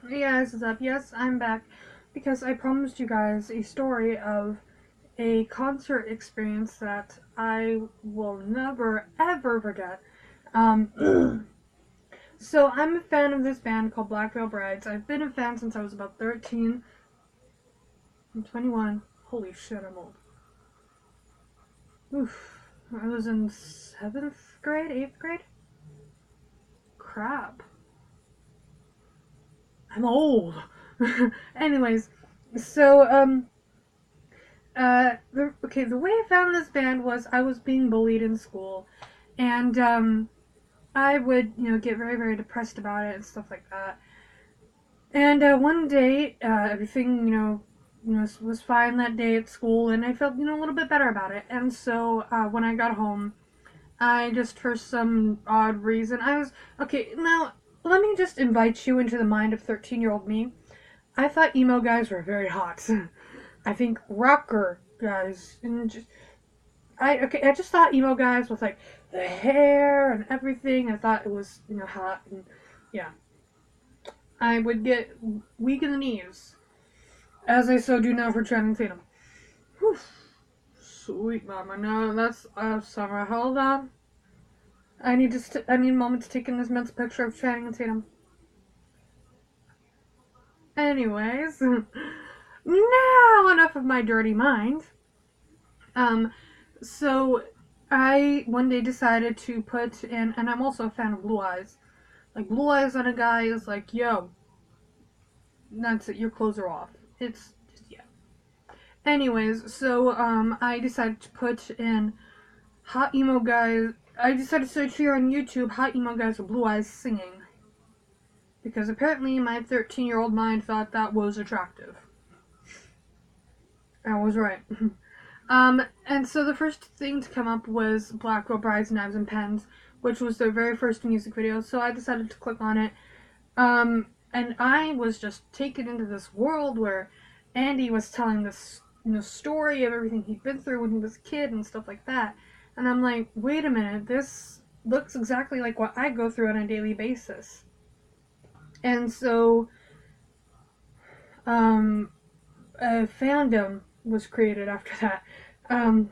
Hey guys, what's up? Yes, I'm back because I promised you guys a story of a concert experience that I will never ever forget. Um, so I'm a fan of this band called Black Veil Brides. I've been a fan since I was about 13. I'm 21. Holy shit, I'm old. Oof. I was in 7th grade, 8th grade? Crap. I'm old. Anyways, so the way I found this band was I was being bullied in school, and I would, get very, very depressed about it and stuff like that. And one day, everything, was fine that day at school, and I felt, a little bit better about it. And so when I got home, I just, for some odd reason, I was okay. Now, let me just invite you into the mind of 13-year-old me. I thought emo guys were very hot. I think rocker guys and just I just thought emo guys with like the hair and everything. I thought it was hot and yeah. I would get weak in the knees, as I so do now for Channing Tatum. Whew. Sweet mama, no, that's summer. Hold on, I need a moment to take in this mental picture of Channing Tatum. Anyways, now enough of my dirty mind. Um, so I one day decided to put in, and I'm also a fan of Blue Eyes. Like Blue Eyes on a guy is like, yo, that's it, your clothes are off. It's just, yeah. Anyways, so I decided to put in hot emo guys. I decided to search here on YouTube hot emo guys with blue eyes singing because apparently my 13-year-old mind thought that was attractive. I was right. And so the first thing to come up was Black Girl Brides, Knives and Pens, which was their very first music video. So I decided to click on it. And I was just taken into this world where Andy was telling this story of everything he'd been through when he was a kid and stuff like that. And I'm like, wait a minute, this looks exactly like what I go through on a daily basis. And so, um, a fandom was created after that. Um,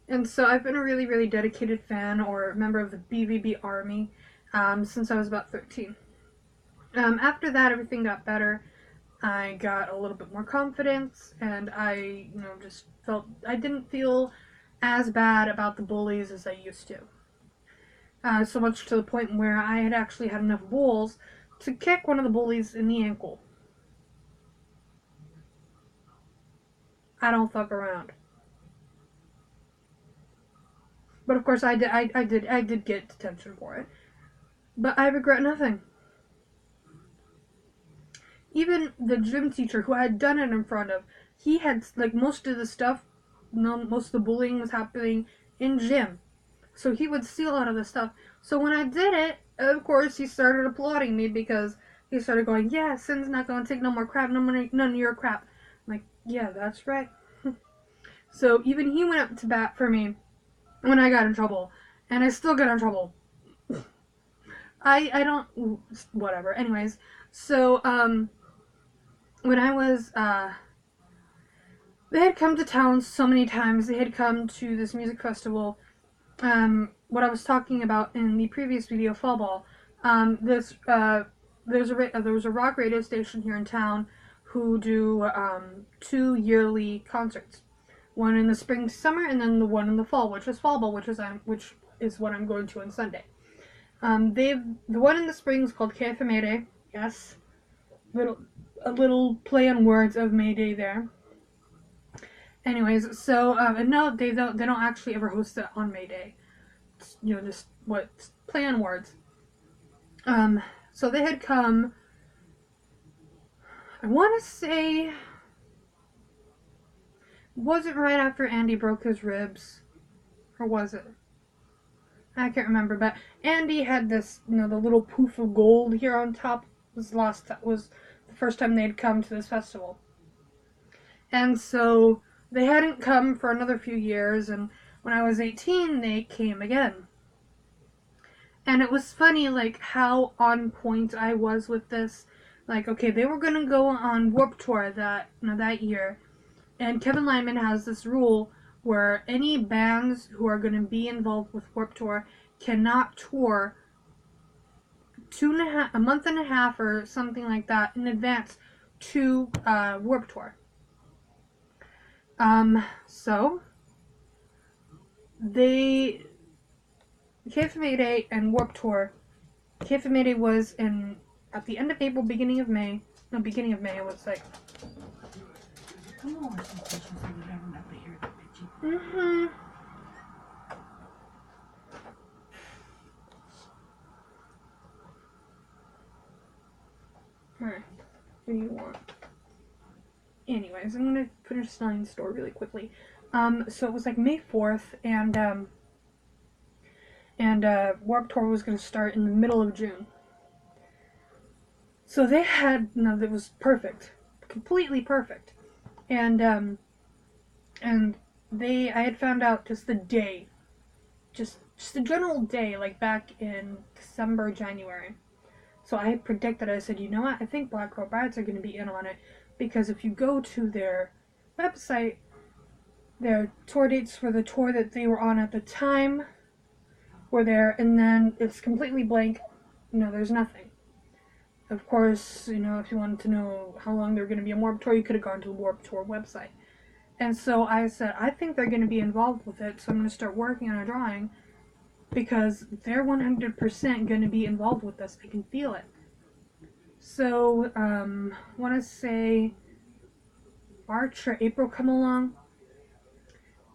and so I've been a really, really dedicated fan or member of the BVB Army since I was about 13. After that, everything got better. I got a little bit more confidence, and I, just felt I didn't feel as bad about the bullies as I used to. So much to the point where I had actually had enough balls to kick one of the bullies in the ankle. I don't fuck around. But of course, I did get detention for it. But I regret nothing. Even the gym teacher who I had done it in front of, he had like most of the stuff. No, most of the bullying was happening in gym. So he would see a lot of the stuff. So when I did it, of course, he started applauding me because he started going, yeah, Sin's not going to take no more crap, none of your crap. I'm like, yeah, that's right. So even he went up to bat for me when I got in trouble. And I still got in trouble. I don't, whatever. Anyways, so, when I was, they had come to town so many times. They had come to this music festival what I was talking about in the previous video, Fall Ball, there was a rock radio station here in town who do 2 yearly concerts, one in the spring, summer, and then the one in the fall, which is Fall Ball, which is what I'm going to on Sunday. The one in the spring is called KFMADAY. Yes, a little play on words of Mayday there. Anyways, so and no, they don't actually ever host it on May Day. It's, just what play on words. So they had come. I want to say, was it right after Andy broke his ribs, or was it? I can't remember, but Andy had this, the little poof of gold here on top. Was the first time they'd come to this festival, and so they hadn't come for another few years, and when I was 18, they came again. And it was funny, like, how on point I was with this. Like, okay, they were gonna go on Warped Tour that year, and Kevin Lyman has this rule where any bands who are going to be involved with Warped Tour cannot tour a month and a half or something like that in advance to Warped Tour. So they KFMADAY and Warped Tour. KFMADAY was at the end of April, beginning of May. No, beginning of May. It was like. Mm-hmm. Alright. What do you want? Anyways, I'm gonna finish telling the story really quickly. So it was like May 4th, and Warped Tour was gonna start in the middle of June. So they had, it was perfect. Completely perfect. And I had found out just the day, just the general day, like back in December, January. So I predicted, I said, you know what, I think Black Girl Brides are going to be in on it, because if you go to their website, their tour dates for the tour that they were on at the time were there, and then it's completely blank. There's nothing. Of course, if you wanted to know how long they're going to be on Warped Tour, you could have gone to the Warped Tour website. And so I said, I think they're going to be involved with it, so I'm going to start working on a drawing, because they're 100% going to be involved with this. I can feel it. So, I want to say March or April come along,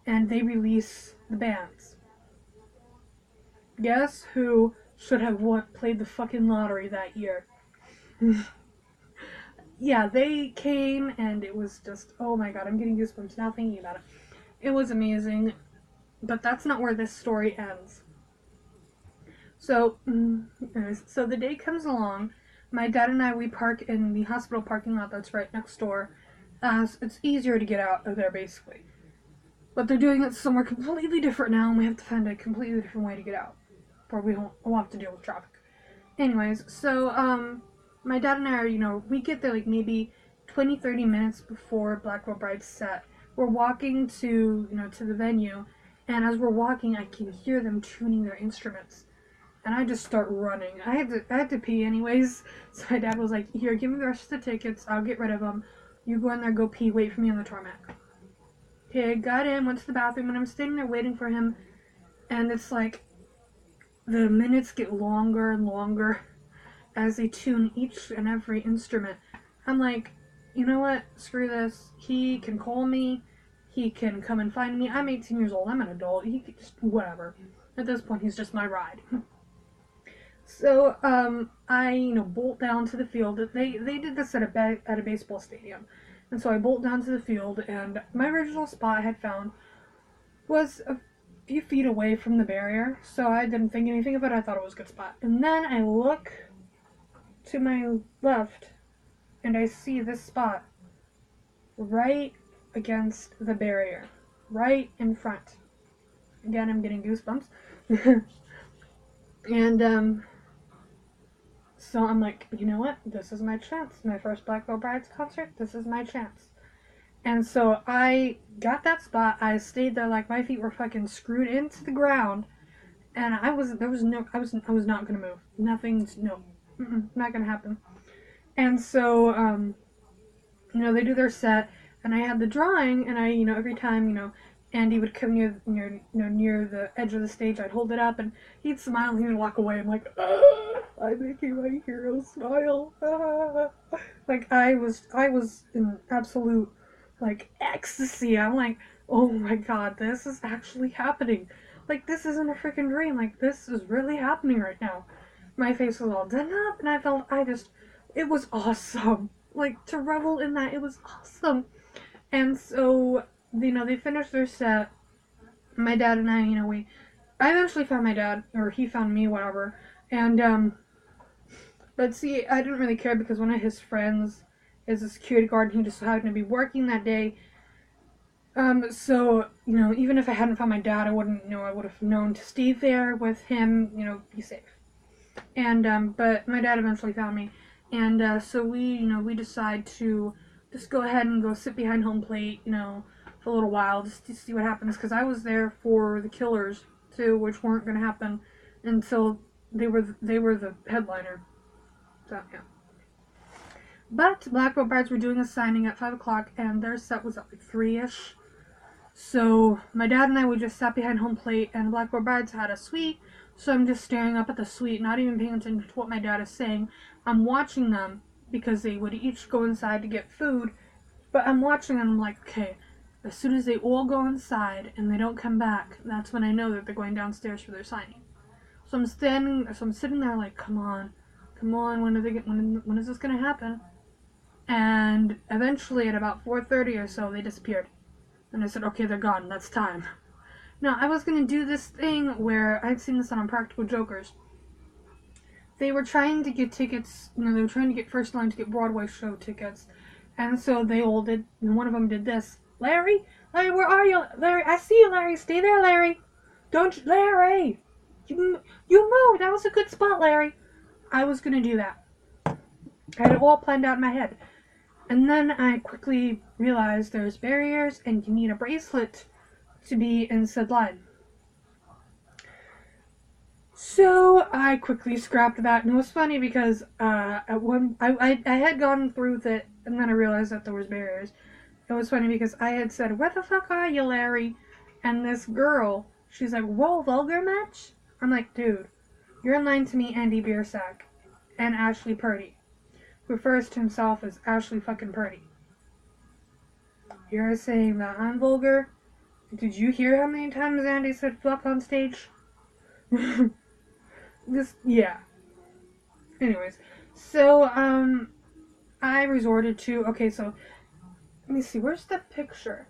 and they release the bands. Guess who should have played the fucking lottery that year? Yeah, they came, and it was just, oh my god, I'm getting goosebumps now thinking about it. It was amazing, but that's not where this story ends. So the day comes along. My dad and I, we park in the hospital parking lot that's right next door, as it's easier to get out of there, basically. But they're doing it somewhere completely different now, and we have to find a completely different way to get out, or we'll have to deal with traffic. Anyways, so, my dad and I are, we get there like maybe 20-30 minutes before Black Girl Bride's set. We're walking to the venue, and as we're walking, I can hear them tuning their instruments. And I just start running. I had to pee anyways, so my dad was like, here, give me the rest of the tickets, I'll get rid of them. You go in there, go pee, wait for me on the tarmac. Okay, I got in, went to the bathroom, and I'm standing there waiting for him, and it's like, the minutes get longer and longer as they tune each and every instrument. I'm like, you know what, screw this. He can call me, he can come and find me. I'm 18 years old, I'm an adult, he can just, whatever. At this point, he's just my ride. So, I, bolt down to the field. They did this at a baseball stadium. And so I bolt down to the field, and my original spot I had found was a few feet away from the barrier. So I didn't think anything of it. I thought it was a good spot. And then I look to my left, and I see this spot right against the barrier. Right in front. Again, I'm getting goosebumps. And, so I'm like, you know what? This is my chance. My first Black Girl Brides concert. This is my chance. And so I got that spot. I stayed there like my feet were fucking screwed into the ground. And I was not gonna move. Nothing's, not gonna happen. And so, they do their set, and I had the drawing, and I, every time, Andy would come near the edge of the stage, I'd hold it up, and he'd smile, and he would walk away. I'm like, I'm making my hero smile. Like, I was in absolute, like, ecstasy. I'm like, oh my god, this is actually happening. Like, this isn't a freaking dream. Like, this is really happening right now. My face was all done up, and it was awesome. Like, to revel in that, it was awesome. And so, they finished their set. My dad and I, I eventually found my dad, or he found me, whatever. And, but see, I didn't really care, because one of his friends is a security guard, and he just happened to be working that day. So, even if I hadn't found my dad, I wouldn't, I would have known to stay there with him, be safe. And, but my dad eventually found me. And so we decide to just go ahead and go sit behind home plate, for a little while just to see what happens. Because I was there for the Killers too, which weren't going to happen until they were the headliner. So yeah. But Black Veil Brides were doing a signing at 5 o'clock, and their set was at like 3ish. So my dad and I would just sat behind home plate, and Black Veil Brides had a suite. So I'm just staring up at the suite, not even paying attention to what my dad is saying. I'm watching them because they would each go inside to get food. But I'm watching and I'm like, okay, as soon as they all go inside and they don't come back, that's when I know that they're going downstairs for their signing. So I'm sitting there like, come on, when is this gonna happen? And eventually, at about 4:30 or so, they disappeared. And I said, okay, they're gone. That's time. Now, I was going to do this thing where I'd seen this on Practical Jokers. They were trying to get tickets, they were trying to get first line to get Broadway show tickets. And so they all did, and one of them did this. Larry, where are you? Larry, I see you, Larry. Stay there, Larry. Larry. You moved. That was a good spot, Larry. I was going to do that. I had it all planned out in my head. And then I quickly realized there's barriers and you need a bracelet to be in said line. So I quickly scrapped that, and it was funny because I had gone through with it, and then I realized that there was barriers. It was funny because I had said, "Where the fuck are you, Larry?" And this girl, she's like, "Whoa, vulgar match?" I'm like, dude, you're in line to meet Andy Biersack and Ashley Purdy, who refers to himself as Ashley fucking Purdy. You're saying that I'm vulgar? Did you hear how many times Andy said fuck on stage? Yeah. Anyways, so, I resorted to, okay, so, let me see, where's the picture?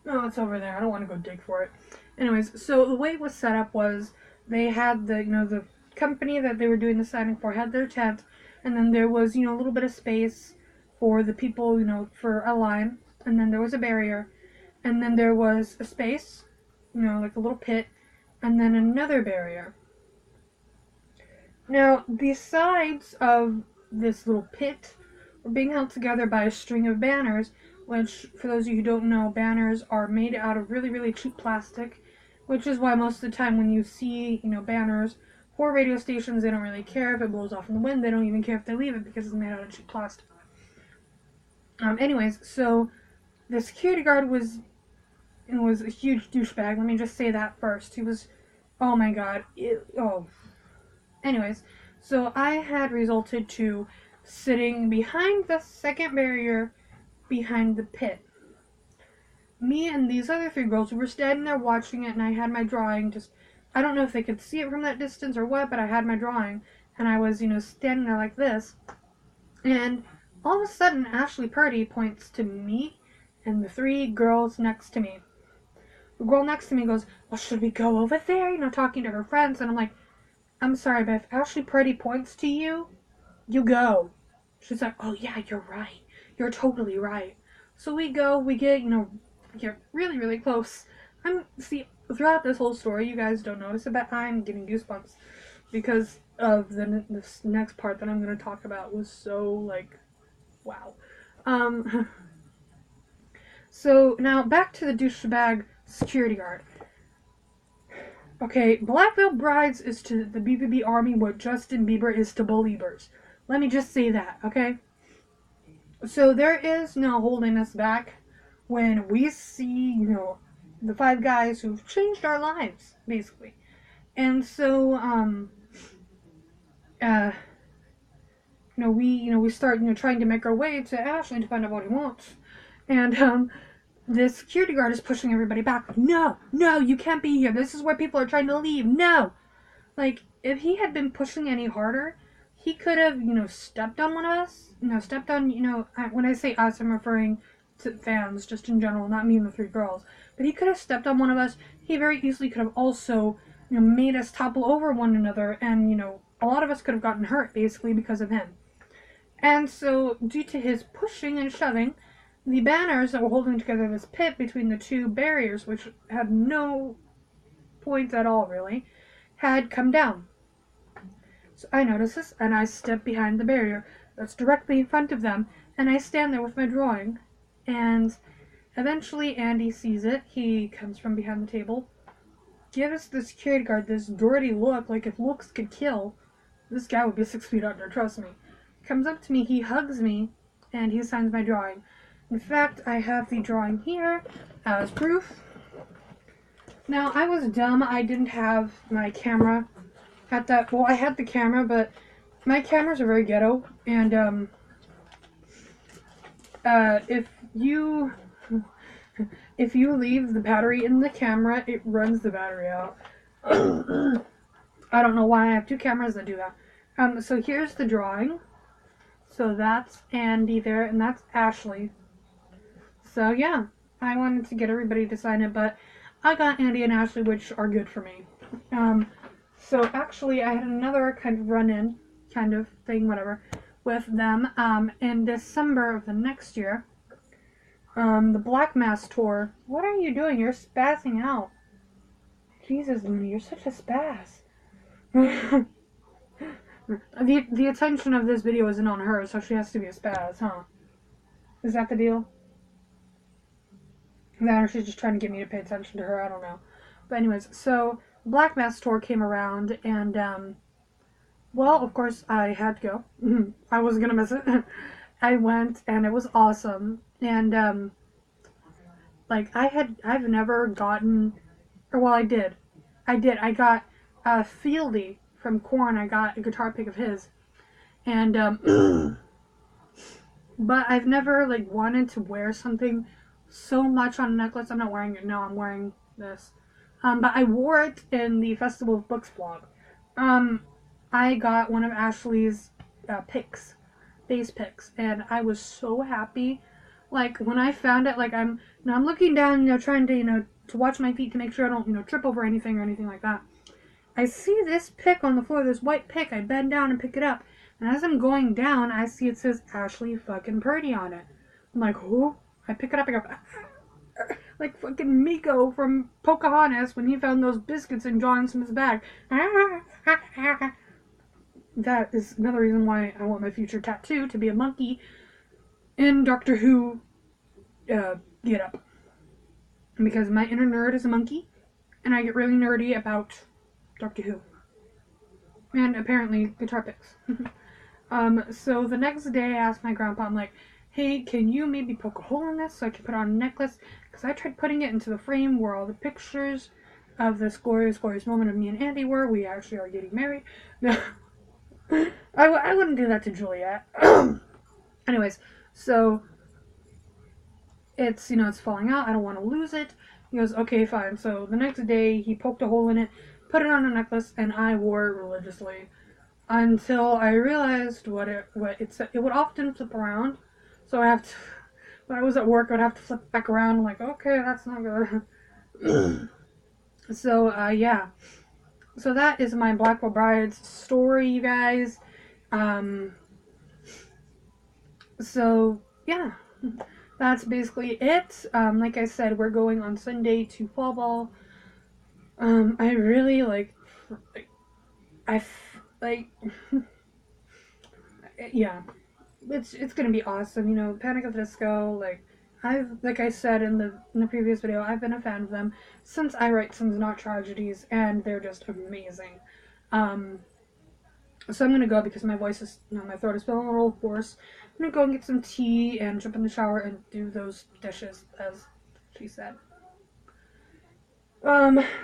No, it's over there. I don't want to go dig for it. Anyways, so the way it was set up was they had the company that they were doing the signing for had their tent, and then there was, a little bit of space for the people, for a line, and then there was a barrier, and then there was a space, like a little pit, and then another barrier. Now, the sides of this little pit were being held together by a string of banners, which, for those of you who don't know, banners are made out of really, really cheap plastic, which is why most of the time when you see, banners for radio stations, they don't really care if it blows off in the wind. They don't even care if they leave it because it's made out of cheap plastic. Anyways, so the security guard was a huge douchebag. Let me just say that first. He was, oh my god. Anyways, so I had resulted to sitting behind the second barrier behind the pit. Me and these other 3 girls were standing there watching it, and I had my drawing I don't know if they could see it from that distance or what, but I had my drawing, and I was, standing there like this, and all of a sudden Ashley Purdy points to me and the 3 girls next to me. The girl next to me goes, well, should we go over there? Talking to her friends, and I'm like, I'm sorry, but if Ashley Purdy points to you, you go. She's like, oh yeah, you're right. You're totally right. So we go, we get, get really, really close. Throughout this whole story, you guys don't notice it, but I'm getting goosebumps because of this next part that I'm going to talk about was so, wow. So now back to the douchebag security guard. Okay, Black Veil Brides is to the BBB Army what Justin Bieber is to Beliebers. Let me just say that, okay? So there is no holding us back when we see, the 5 guys who've changed our lives, basically. And so, we start, trying to make our way to Ashley to find out what he wants. And, the security guard is pushing everybody back. No, you can't be here. This is where people are trying to leave. No! If he had been pushing any harder, he could have, stepped on one of us. Stepped on, when I say us, I'm referring to fans, just in general, not me and the 3 girls. But he could have stepped on one of us. He very easily could have also, made us topple over one another. And, a lot of us could have gotten hurt, basically, because of him. And so, due to his pushing and shoving, the banners that were holding together this pit between the 2 barriers, which had no point at all, really, had come down. So I notice this, and I step behind the barrier that's directly in front of them, and I stand there with my drawing. And eventually Andy sees it. He comes from behind the table, gives the security guard this dirty look, like if looks could kill, this guy would be 6 feet under, trust me. Comes up to me, he hugs me, and he signs my drawing. In fact, I have the drawing here as proof. Now, I was dumb. I didn't have my camera at that... Well, I had the camera, but my cameras are very ghetto. And, if you leave the battery in the camera, it runs the battery out. I don't know why I have two cameras that do that. So here's the drawing. So that's Andy there, and that's Ashley. So yeah, I wanted to get everybody to sign it, but I got Andy and Ashley, which are good for me. So actually, I had another kind of run-in, kind of thing, whatever, with them in December of the next year. The Black Mass tour. What are you doing? You're spazzing out. Jesus, Looney, you're such a spaz. The attention of this video isn't on her, so she has to be a spaz, huh? Is that the deal? No, or she's just trying to get me to pay attention to her, I don't know. But anyways, so Black Mass tour came around, and well, of course, I had to go. I wasn't gonna miss it. I went, and it was awesome. And like I've never gotten, or well, I did. I got Fieldy from Korn. I got a guitar pick of his, and but I've never like wanted to wear something so much on a necklace. I'm not wearing it. No, I'm wearing this. But I wore it in the Festival of Books vlog. I got one of Ashley's picks, bass picks, and I was so happy. Like when I found it, like I'm looking down, trying to to watch my feet to make sure I don't trip over anything or anything like that. I see this pick on the floor, this white pick. I bend down and pick it up, and as I'm going down, I see it says Ashley fucking Purdy on it. I'm like, who? I pick it up, I go, like fucking Miko from Pocahontas when he found those biscuits in John Smith's bag. That is another reason why I want my future tattoo to be a monkey in Doctor Who get up. Because my inner nerd is a monkey, and I get really nerdy about Doctor Who. And apparently guitar picks. So the next day I asked my grandpa, I'm like, hey, can you maybe poke a hole in this so I can put on a necklace? Because I tried putting it into the frame where all the pictures of this glorious, glorious moment of me and Andy were. We actually are getting married. No, I wouldn't do that to Juliet. Anyways, so it's, it's falling out. I don't want to lose it. He goes, okay, fine. So the next day he poked a hole in it, put it on a necklace, and I wore it religiously until I realized what it said. It would often flip around. So I have to, when I was at work, I'd have to flip back around. I'm like, okay, that's not good. So, yeah. So that is my Blackwell Brides story, you guys. So, yeah. That's basically it. Like I said, we're going on Sunday to Fall Ball. I really, yeah. It's gonna be awesome, Panic at the Disco, like I said in the previous video, I've been a fan of them since I Write Sins Not Tragedies, and they're just amazing. So I'm gonna go because my voice is, my throat is feeling a little hoarse. I'm gonna go and get some tea and jump in the shower and do those dishes, as she said.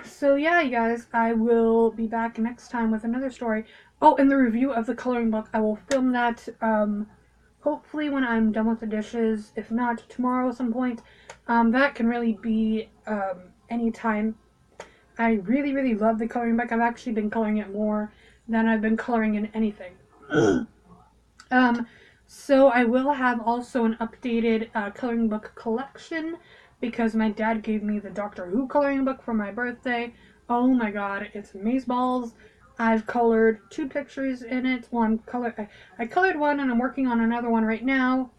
So yeah, you guys, I will be back next time with another story. Oh, and the review of the coloring book, I will film that, hopefully when I'm done with the dishes, if not tomorrow at some point. That can really be anytime. I really, really love the coloring book. I've actually been coloring it more than I've been coloring in anything. So I will have also an updated coloring book collection because my dad gave me the Doctor Who coloring book for my birthday. Oh my god, it's amazeballs. I've colored 2 pictures in it. Well, I colored one and I'm working on another one right now.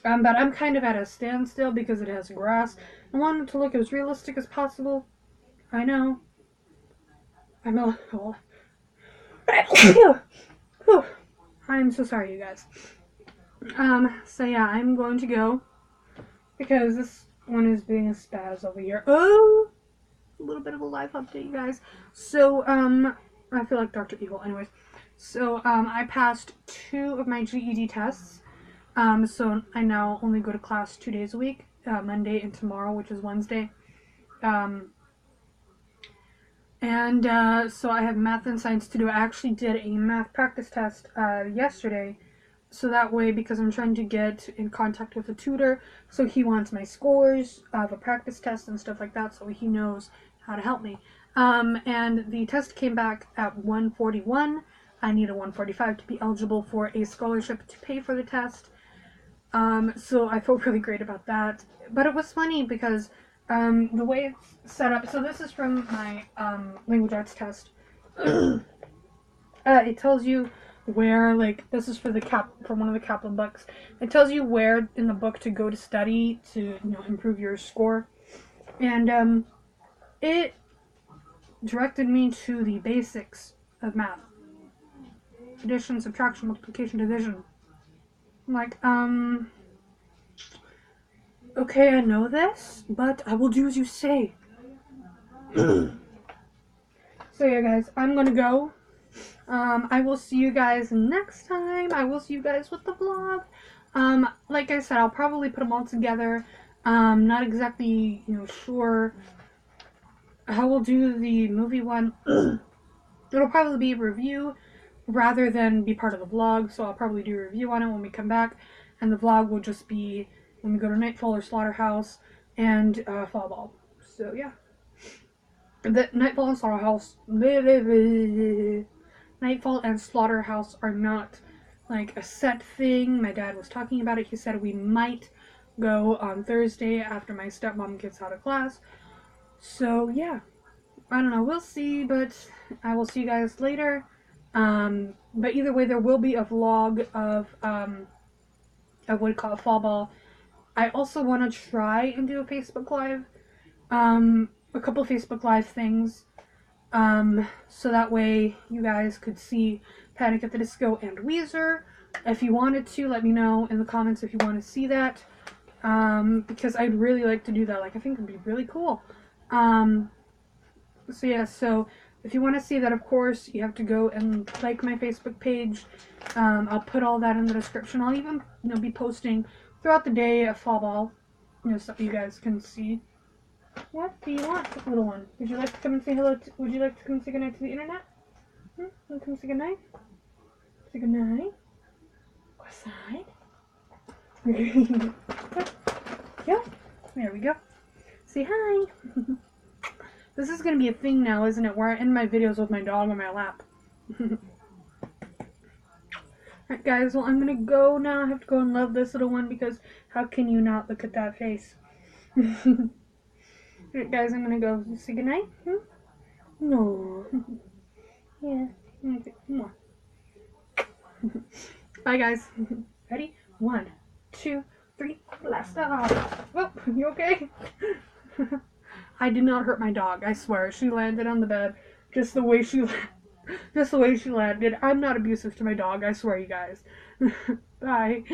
But I'm kind of at a standstill because it has grass. I want it to look as realistic as possible. I know. I'm a little... Phew. Whew. I'm so sorry, you guys. So yeah, I'm going to go because this one is being a spaz over here. Oh, a little bit of a live update, you guys. So, I feel like Dr. Evil. Anyways, so, I passed 2 of my GED tests. So I now only go to class 2 days a week, Monday and tomorrow, which is Wednesday. So I have math and science to do. I actually did a math practice test yesterday. So that way, because I'm trying to get in contact with a tutor, so he wants my scores of a practice test and stuff like that, so he knows how to help me. And the test came back at 141. I need a 145 to be eligible for a scholarship to pay for the test. So I felt really great about that. But it was funny because the way it's set up, so this is from my language arts test. It tells you where, like, this is for from one of the Kaplan books. It tells you where in the book to go to study to, improve your score. And it directed me to the basics of math. Addition, subtraction, multiplication, division. I'm like, okay, I know this, but I will do as you say. So yeah, guys, I'm gonna go. I will see you guys next time. I will see you guys with the vlog. Like I said, I'll probably put them all together. Not exactly, sure how we'll do the movie one. It'll probably be a review rather than be part of the vlog, so I'll probably do a review on it when we come back, and the vlog will just be when we go to Nightfall or Slaughterhouse and Fall Ball. So yeah. The Nightfall and Slaughterhouse Nightfall and Slaughterhouse are not like a set thing. My dad was talking about it. He said we might go on Thursday after my stepmom gets out of class. So yeah, I don't know. We'll see, but I will see you guys later. But either way, there will be a vlog of what we call Fall Ball. I also want to try and do a Facebook Live. A couple Facebook Live things. So that way you guys could see Panic at the Disco and Weezer. If you wanted to, let me know in the comments if you want to see that. Because I'd really like to do that. Like, I think it'd be really cool. So yeah, so if you want to see that, of course, you have to go and like my Facebook page. I'll put all that in the description. I'll even, be posting throughout the day a Fall Ball, stuff you guys can see. What do you want, little one? Would you like to come and say hello? Would you like to come say goodnight to the internet? Want to come say goodnight? Say goodnight. Go outside. Yeah. There we go. Say hi. This is gonna be a thing now, isn't it? Where I end my videos with my dog on my lap. Alright, guys. Well, I'm gonna go now. I have to go and love this little one because how can you not look at that face? Alright, guys, I'm gonna go say goodnight. No. Yeah. Okay. Bye, guys. Ready? 1, 2, 3. Blast off. Oh, you okay? I did not hurt my dog. I swear. She landed on the bed just the way she landed. I'm not abusive to my dog. I swear, you guys. Bye.